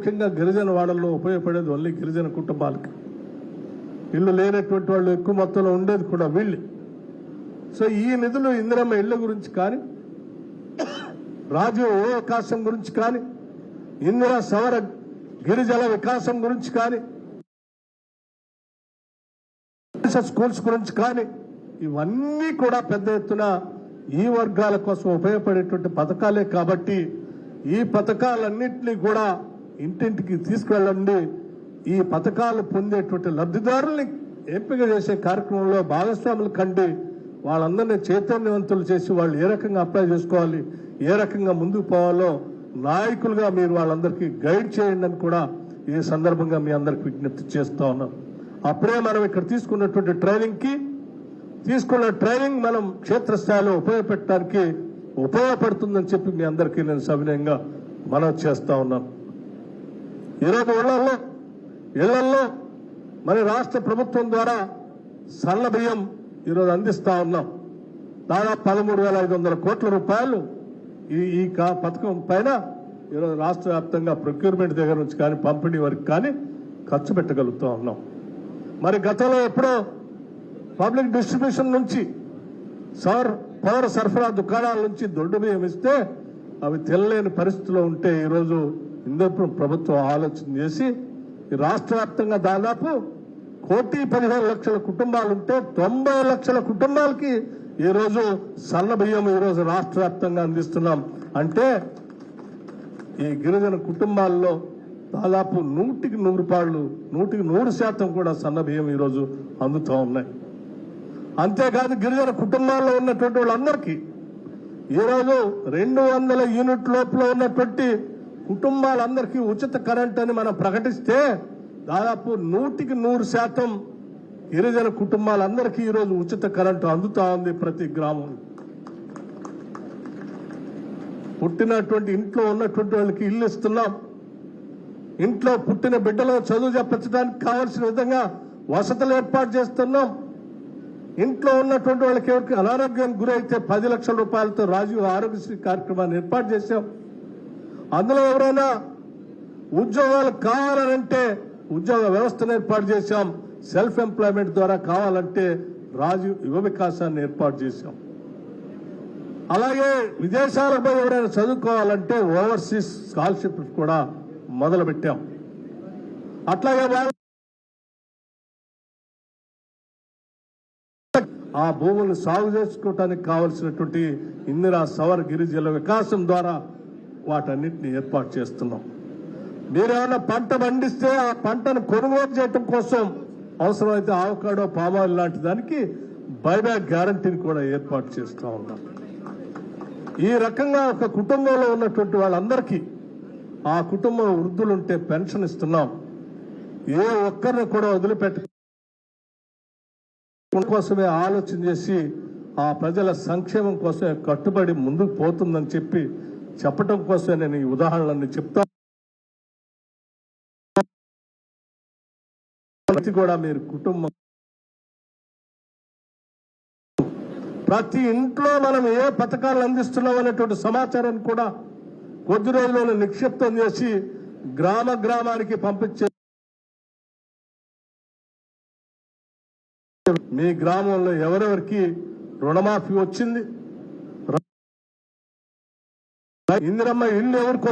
ముఖ్యంగా గిరిజన వాడల్లో ఉపయోగపడేది ఓన్లీ గిరిజన కుటుంబాలకి. ఇల్లు లేనటువంటి వాళ్ళు ఎక్కువ మొత్తంలో ఉండేది కూడా వీళ్ళు. సో ఈ నిధులు ఇందిరమ్మ ఇళ్ల గురించి కానీ, రాజీవ్ వికాసం గురించి కానీ, ఇందిరా సవర గిరిజన వికాసం గురించి కానీ, స్కూల్స్ గురించి కానీ, ఇవన్నీ కూడా పెద్ద ఎత్తున ఈ వర్గాల కోసం ఉపయోగపడేటువంటి పథకాలే. కాబట్టి ఈ పథకాలన్నింటినీ కూడా ఇంటింటికి తీసుకువెళ్ళండి. ఈ పథకాలు పొందేటువంటి లబ్ధిదారుల్ని ఎంపిక చేసే కార్యక్రమంలో భాగస్వాములు కండి. వాళ్ళందరినీ చైతన్యవంతులు చేసి వాళ్ళు ఏ రకంగా అప్లై చేసుకోవాలి, ఏ రకంగా ముందుకు పోవాలో నాయకులుగా మీరు వాళ్ళందరికీ గైడ్ చేయండి అని కూడా ఈ సందర్భంగా మీ అందరికి విజ్ఞప్తి చేస్తా ఉన్నాం. అప్పుడే మనం ఇక్కడ తీసుకున్న ట్రైనింగ్ మనం క్షేత్రస్థాయిలో ఉపయోగపెట్టడానికి ఉపయోగపడుతుందని చెప్పి మీ అందరికీ నేను సవినయంగా మనవి చేస్తా ఉన్నాను. ఈరోజు ఇళ్లలో మరి రాష్ట్ర ప్రభుత్వం ద్వారా సన్న బియ్యం ఈరోజు అందిస్తా ఉన్నాం. దాదాపు 13,500 కోట్ల రూపాయలు ఈ పథకం పైన ఈరోజు రాష్ట్ర వ్యాప్తంగా ప్రొక్యూర్మెంట్ దగ్గర నుంచి కానీ పంపిణీ వరకు కానీ ఖర్చు పెట్టగలుగుతూ ఉన్నాం. మరి గతంలో ఎప్పుడో పబ్లిక్ డిస్ట్రిబ్యూషన్ నుంచి పౌర సరఫరా దుకాణాల నుంచి దొడ్డు బియ్యం ఇస్తే అవి తెల్లలేని పరిస్థితిలో ఉంటే ఈరోజు ఇందుకు ప్రభుత్వం ఆలోచన చేసి రాష్ట్ర వ్యాప్తంగా దాదాపు 1,15,00,000 కుటుంబాలు ఉంటే 90 లక్షల కుటుంబాలకి ఈరోజు సన్న బియ్యం ఈరోజు రాష్ట్ర వ్యాప్తంగా అందిస్తున్నాం. అంటే ఈ గిరిజన కుటుంబాల్లో దాదాపు 100% కూడా సన్న బియ్యం ఈరోజు అందుతూ ఉన్నాయి. అంతేకాదు గిరిజన కుటుంబాల్లో ఉన్నటువంటి వాళ్ళందరికీ ఈరోజు 200 యూనిట్ లోపల ఉన్నటువంటి కుటుంబాలందరికీ ఉచిత కరెంట్ అని మనం ప్రకటిస్తే దాదాపు 100% గిరిజన కుటుంబాలందరికీ ఈరోజు ఉచిత కరెంటు అందుతా ఉంది. ప్రతి గ్రామం పుట్టినటువంటి ఇంట్లో ఉన్నటువంటి వాళ్ళకి ఇల్లు ఇస్తున్నాం. ఇంట్లో పుట్టిన బిడ్డలో చదువు చెప్పించడానికి కావాల్సిన విధంగా వసతులు ఏర్పాటు చేస్తున్నాం. ఇంట్లో ఉన్నటువంటి వాళ్ళకి ఎవరికి అనారోగ్యానికి గురైతే 10 లక్షల రూపాయలతో రాజీవ్ ఆరోగ్యశ్రీ కార్యక్రమాన్ని ఏర్పాటు చేశాం. అందులో ఎవరైనా ఉద్యోగాలు కావాలంటే ఉద్యోగ వ్యవస్థను ఏర్పాటు చేశాం. సెల్ఫ్ ఎంప్లాయ్మెంట్ ద్వారా కావాలంటే రాజీవ్ యువ వికాసాన్ని ఏర్పాటు చేశాం. అలాగే విదేశాలపై ఎవరైనా చదువుకోవాలంటే ఓవర్సీస్ స్కాలర్షిప్ కూడా మొదలు పెట్టాం. అట్లాగే ఆ భూములను సాగు చేసుకోవటానికి కావలసినటువంటి ఇందిరా సవర్ గిరిజన వికాసం ద్వారా వాటన్నిటిని ఏర్పాటు చేస్తున్నాం. మీరేమైనా పంట పండిస్తే ఆ పంటను కొనుగోలు చేయటం కోసం అవసరమైతే ఆవకాడో పామాయిల్ లాంటి దానికి బైబ్యాక్ గ్యారంటీని కూడా ఏర్పాటు చేస్తూ ఉన్నాం. ఈ రకంగా ఒక కుటుంబంలో ఉన్నటువంటి వాళ్ళందరికీ ఆ కుటుంబం వృద్ధులుంటే పెన్షన్ ఇస్తున్నాం. ఏ ఒక్కరిని కూడా వదిలిపెట్ట కోసమే ఆలోచన చేసి ఆ ప్రజల సంక్షేమం కోసమే కట్టుబడి ముందుకు పోతుందని చెప్పటం కోసమే నేను ఈ ఉదాహరణలన్నీ చెప్తాను. కూడా మీరు కుటుంబం ప్రతి ఇంట్లో మనం ఏ పథకాలు అందిస్తున్నాం అనేటువంటి సమాచారాన్ని కూడా కొద్ది రోజుల్లో నిక్షిప్తం చేసి గ్రామానికి పంపించే మీ గ్రామంలో ఎవరెవరికి రుణమాఫీ వచ్చింది, ఇందిరమ్మ ఇల్లు ఎవరికి